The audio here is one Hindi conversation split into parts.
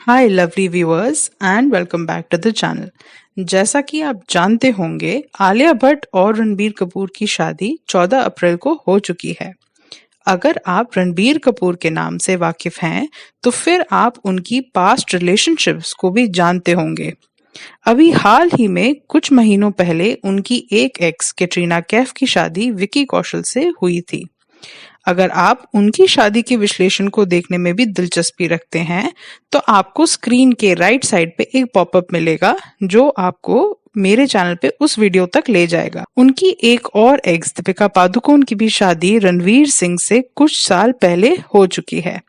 Hi lovely viewers and welcome back to the channel. जैसा कि आप जानते होंगे, आलिया भट्ट और रणबीर कपूर की शादी 14 अप्रैल को हो चुकी है। अगर आप रणबीर कपूर के नाम से वाकिफ हैं, तो फिर आप उनकी पास्ट रिलेशनशिप्स को भी जानते होंगे। अभी हाल ही में कुछ महीनों पहले उनकी एक एक्स कैटरीना कैफ की शादी विकी कौशल से हुई थी। अगर आप उनकी शादी के विश्लेषण को देखने में भी दिलचस्पी रखते हैं, तो आपको स्क्रीन के राइट साइड पे एक पॉपअप मिलेगा जो आपको मेरे चैनल पे उस वीडियो तक ले जाएगा। उनकी एक और एक्स दीपिका पादुकोण की भी शादी रणवीर सिंह से कुछ साल पहले हो चुकी है।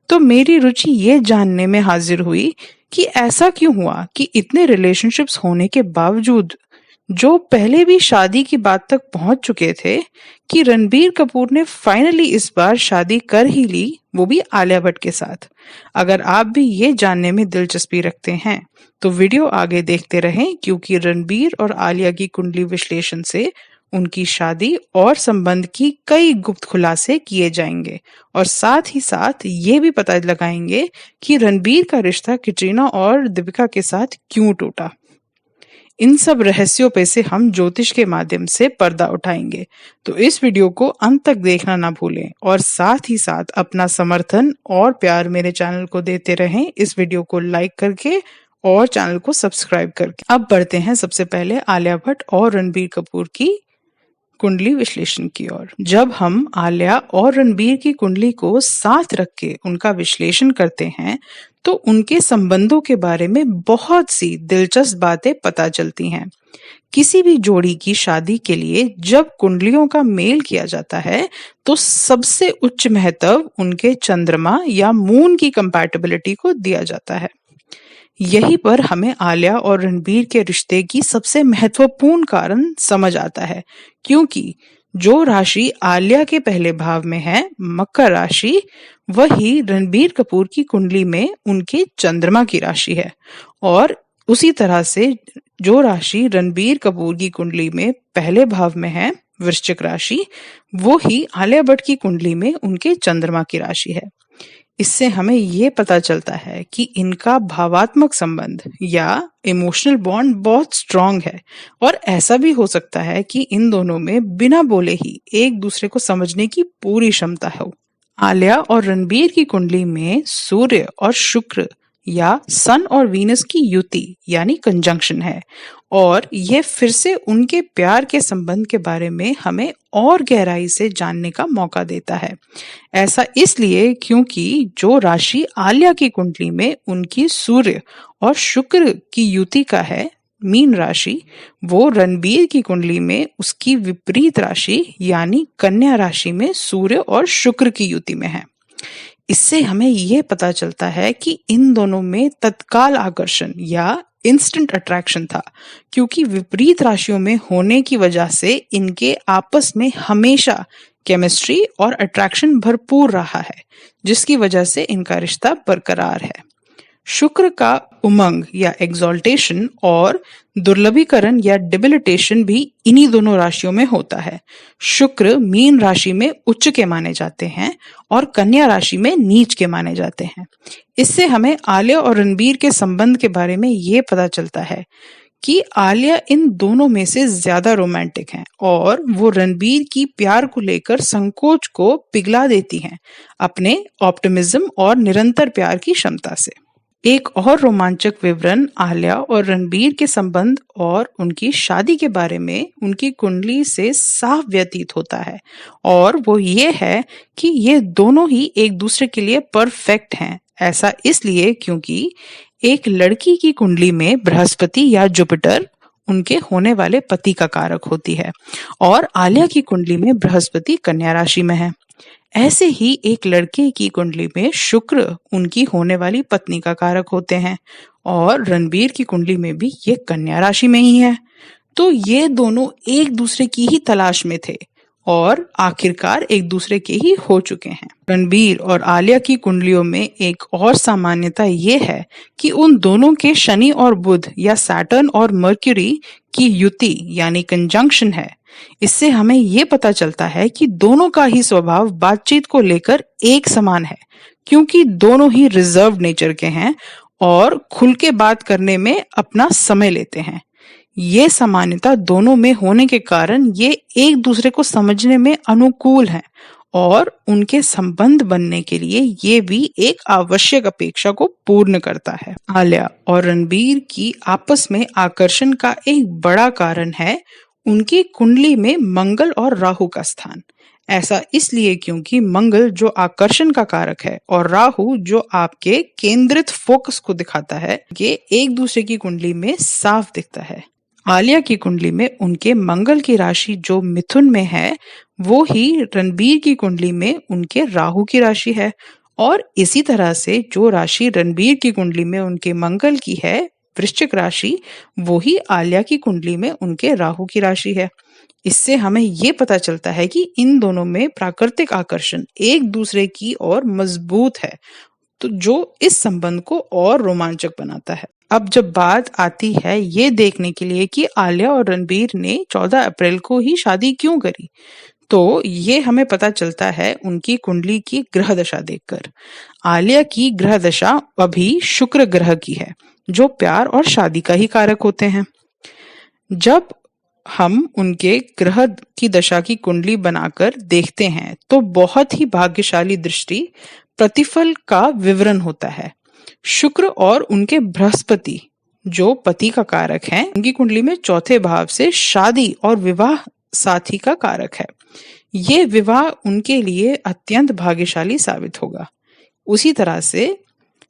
तो मेरी रुचि ये जानने में हाजिर हुई कि ऐसा क्यों हुआ कि इतने रिलेशनशिप्स होने के बावजूद, जो पहले भी शादी की बात तक पहुंच चुके थे, कि रणबीर कपूर ने फाइनली इस बार शादी कर ही ली, वो भी आलिया भट्ट के साथ। अगर आप भी ये जानने में दिलचस्पी रखते हैं तो वीडियो आगे देखते रहें, क्योंकि रणबीर और आलिया की कुंडली विश्लेषण से उनकी शादी और संबंध की कई गुप्त खुलासे किए जाएंगे और साथ ही साथ ये भी पता लगाएंगे कि रणबीर का रिश्ता कैटरीना और दीपिका के साथ क्यों टूटा। इन सब रहस्यों पे से हम ज्योतिष के माध्यम से पर्दा उठाएंगे। तो इस वीडियो को अंत तक देखना ना भूलें और साथ ही साथ अपना समर्थन और प्यार मेरे चैनल को देते रहें, इस वीडियो को लाइक करके और चैनल को सब्सक्राइब करके। अब बढ़ते हैं सबसे पहले आलिया भट्ट और रणबीर कपूर की कुंडली विश्लेषण की ओर। जब हम आलिया और रणबीर की कुंडली को साथ रख के उनका विश्लेषण करते हैं, तो उनके संबंधों के बारे में बहुत सी दिलचस्प बातें पता चलती हैं। किसी भी जोड़ी की शादी के लिए जब कुंडलियों का मेल किया जाता है, तो सबसे उच्च महत्व उनके चंद्रमा या मून की कंपैटिबिलिटी को दिया जाता है। यहीं पर हमें आलिया और रणबीर के रिश्ते की सबसे महत्वपूर्ण कारण समझ आता है, क्योंकि जो राशि आलिया के पहले भाव में है, मकर राशि, वही रणबीर कपूर की कुंडली में उनके चंद्रमा की राशि है। और उसी तरह से जो राशि रणबीर कपूर की कुंडली में पहले भाव में है, वृश्चिक राशि, वो ही आलिया भट्ट की कुंडली में उनके चंद्रमा की राशि है। इससे हमें ये पता चलता है कि इनका भावात्मक संबंध या इमोशनल बॉन्ड बहुत स्ट्रांग है और ऐसा भी हो सकता है कि इन दोनों में बिना बोले ही एक दूसरे को समझने की पूरी क्षमता हो। आलिया और रणबीर की कुंडली में सूर्य और शुक्र या सन और वीनस की युति यानी कंजंक्शन है और ये फिर से उनके प्यार के संबंध के बारे में हमें और गहराई से जानने का मौका देता है। ऐसा इसलिए क्योंकि जो राशि आलिया की कुंडली में उनकी सूर्य और शुक्र की युति का है, मीन राशि, वो रणबीर की कुंडली में उसकी विपरीत राशि यानी कन्या राशि में सूर्य और शुक्र की युति में है। इससे हमें ये पता चलता है कि इन दोनों में तत्काल आकर्षण या इंस्टेंट अट्रैक्शन था, क्योंकि विपरीत राशियों में होने की वजह से इनके आपस में हमेशा केमिस्ट्री और अट्रैक्शन भरपूर रहा है, जिसकी वजह से इनका रिश्ता बरकरार है। शुक्र का उमंग या एक्सॉल्टेशन और दुर्लभीकरण या डिबिलिटेशन भी इन्हीं दोनों राशियों में होता है। शुक्र मीन राशि में उच्च के माने जाते हैं और कन्या राशि में नीच के माने जाते हैं। इससे हमें आलिया और रणबीर के संबंध के बारे में ये पता चलता है कि आलिया इन दोनों में से ज्यादा रोमांटिक हैं और वो रणबीर की प्यार को लेकर संकोच को पिघला देती हैं अपने ऑप्टिमिज्म और निरंतर प्यार की क्षमता से। एक और रोमांचक विवरण आलिया और रणबीर के संबंध और उनकी शादी के बारे में उनकी कुंडली से साफ व्यतीत होता है, और वो ये है कि ये दोनों ही एक दूसरे के लिए परफेक्ट हैं। ऐसा इसलिए क्योंकि एक लड़की की कुंडली में बृहस्पति या जुपिटर उनके होने वाले पति का कारक होती है और आलिया की कुंडली में बृहस्पति कन्या राशि में है। ऐसे ही एक लड़के की कुंडली में शुक्र उनकी होने वाली पत्नी का कारक होते हैं और रणबीर की कुंडली में भी ये कन्या राशि में ही है। तो ये दोनों एक दूसरे की ही तलाश में थे और आखिरकार एक दूसरे के ही हो चुके हैं। रणबीर और आलिया की कुंडलियों में एक और सामान्यता ये है कि उन दोनों के शनि और बुध या सैटर्न और मर्क्यूरी की युति यानी कंजंक्शन है। इससे हमें ये पता चलता है कि दोनों का ही स्वभाव बातचीत को लेकर एक समान है, क्योंकि दोनों ही रिजर्व नेचर के हैं और खुल के बात करने में अपना समय लेते हैं। ये समानता दोनों में होने के कारण ये एक दूसरे को समझने में अनुकूल हैं और उनके संबंध बनने के लिए ये भी एक आवश्यक अपेक्षा को पूर्ण करता है। आलिया और रणबीर की आपस में आकर्षण का एक बड़ा कारण है उनकी कुंडली में मंगल और राहु का स्थान। ऐसा इसलिए क्योंकि मंगल जो आकर्षण का कारक है और राहु जो आपके केंद्रित फोकस को दिखाता है, ये एक दूसरे की कुंडली में साफ दिखता है। आलिया की कुंडली में उनके मंगल की राशि जो मिथुन में है, वो ही रणबीर की कुंडली में उनके राहु की राशि है और इसी तरह से जो राशि रणबीर की कुंडली में उनके मंगल की है, वृश्चिक राशि, वो ही आलिया की कुंडली में उनके राहु की राशि है। इससे हमें ये पता चलता है कि इन दोनों में प्राकृतिक आकर्षण एक दूसरे की ओर मजबूत है, तो जो इस संबंध को और रोमांचक बनाता है। अब जब बात आती है ये देखने के लिए कि आलिया और रणबीर ने 14 अप्रैल को ही शादी क्यों करी, तो ये हमें पता चलता है उनकी कुंडली की ग्रह दशा देखकर। आलिया की ग्रह दशा अभी शुक्र ग्रह की है, जो प्यार और शादी का ही कारक होते हैं। जब हम उनके ग्रह की दशा की कुंडली बनाकर देखते हैं तो बहुत ही भाग्यशाली दृष्टि प्रतिफल का विवरण होता है। शुक्र और उनके बृहस्पति जो पति का कारक हैं, उनकी कुंडली में चौथे भाव से शादी और विवाह साथी का कारक है। ये विवाह उनके लिए अत्यंत भाग्यशाली साबित होगा। उसी तरह से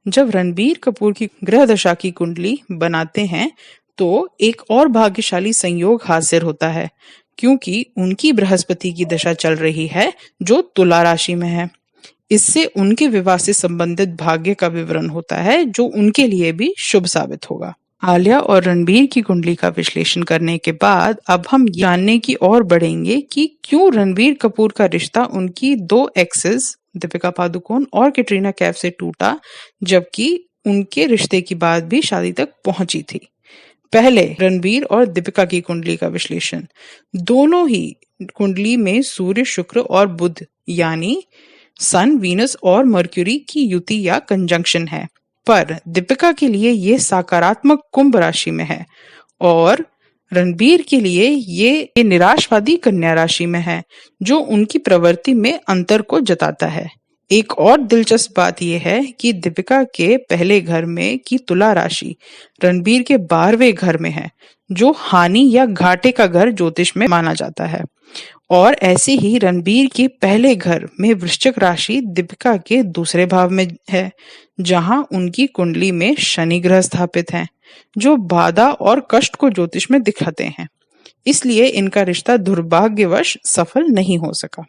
जब रणबीर कपूर की ग्रह दशा की कुंडली बनाते हैं तो एक और भाग्यशाली संयोग हाजिर होता है, क्योंकि उनकी बृहस्पति की दशा चल रही है जो तुला राशि में है। इससे उनके विवाह से संबंधित भाग्य का विवरण होता है जो उनके लिए भी शुभ साबित होगा। आलिया और रणबीर की कुंडली का विश्लेषण करने के बाद अब हम जानने की ओर बढ़ेंगे कि क्यों रणबीर कपूर का रिश्ता उनकी 2 एक्सेस दीपिका पादुकोण और कैटरीना कैफ से टूटा, जबकि उनके रिश्ते की बात भी शादी तक पहुंची थी। पहले रणबीर और दीपिका की कुंडली का विश्लेषण। दोनों ही कुंडली में सूर्य, शुक्र और बुध यानी सन, वीनस और मर्क्यूरी की युति या कंजंक्शन है, पर दीपिका के लिए ये सकारात्मक कुंभ राशि में है और रणबीर के लिए ये निराशवादी कन्या राशि में है, जो उनकी प्रवृत्ति में अंतर को जताता है। एक और दिलचस्प बात यह है कि दीपिका के पहले घर में की तुला राशि रणबीर के 12वें घर में है, जो हानि या घाटे का घर ज्योतिष में माना जाता है। और ऐसे ही रणबीर के पहले घर में वृश्चिक राशि दीपिका के दूसरे भाव में है, जहां उनकी कुंडली में शनि ग्रह स्थापित हैं, जो बाधा और कष्ट को ज्योतिष में दिखाते हैं। इसलिए इनका रिश्ता दुर्भाग्यवश सफल नहीं हो सका।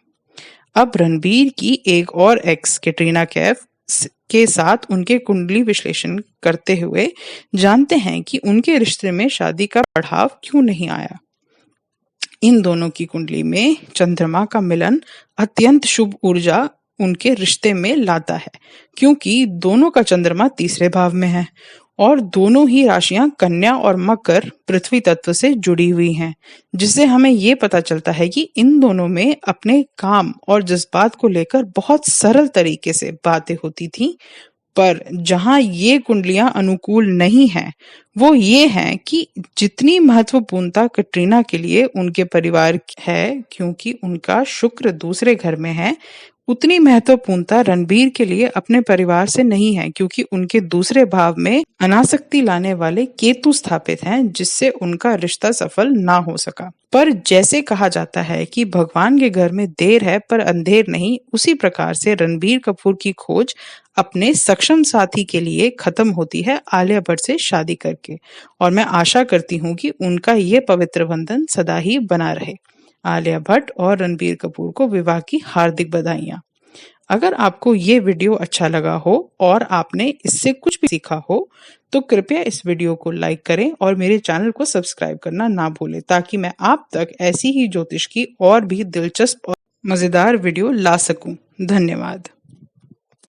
अब रणबीर की एक और एक्स कैटरीना कैफ के साथ उनके कुंडली विश्लेषण करते हुए जानते हैं कि उनके रिश्ते में शादी का बढ़ाव क्यों नहीं आया। इन दोनों की कुंडली में चंद्रमा का मिलन अत्यंत शुभ ऊर्जा उनके रिश्ते में लाता है, क्योंकि दोनों का चंद्रमा तीसरे भाव में है और दोनों ही राशियां कन्या और मकर पृथ्वी तत्व से जुड़ी हुई हैं, जिससे हमें ये पता चलता है कि इन दोनों में अपने काम और जज्बात को लेकर बहुत सरल तरीके से बातें होती थी। पर जहां ये कुंडलियां अनुकूल नहीं हैं, वो ये हैं कि जितनी महत्वपूर्णता कैटरीना के लिए उनके परिवार है, क्योंकि उनका शुक्र दूसरे घर में है, उतनी महत्वपूर्णता रणबीर के लिए अपने परिवार से नहीं है, क्योंकि उनके दूसरे भाव में अनासक्ति लाने वाले केतु स्थापित हैं, जिससे उनका रिश्ता सफल ना हो सका। पर जैसे कहा जाता है कि भगवान के घर में देर है पर अंधेर नहीं, उसी प्रकार से रणबीर कपूर की खोज अपने सक्षम साथी के लिए खत्म होती है आलिया भट्ट से शादी करके, और मैं आशा करती हूँ कि उनका ये पवित्र बंधन सदा ही बना रहे। आलिया भट्ट और रणबीर कपूर को विवाह की हार्दिक बधाइयां। अगर आपको ये वीडियो अच्छा लगा हो और आपने इससे कुछ भी सीखा हो तो कृपया इस वीडियो को लाइक करें और मेरे चैनल को सब्सक्राइब करना ना भूलें, ताकि मैं आप तक ऐसी ही ज्योतिष की और भी दिलचस्प और मजेदार वीडियो ला सकूं। धन्यवाद।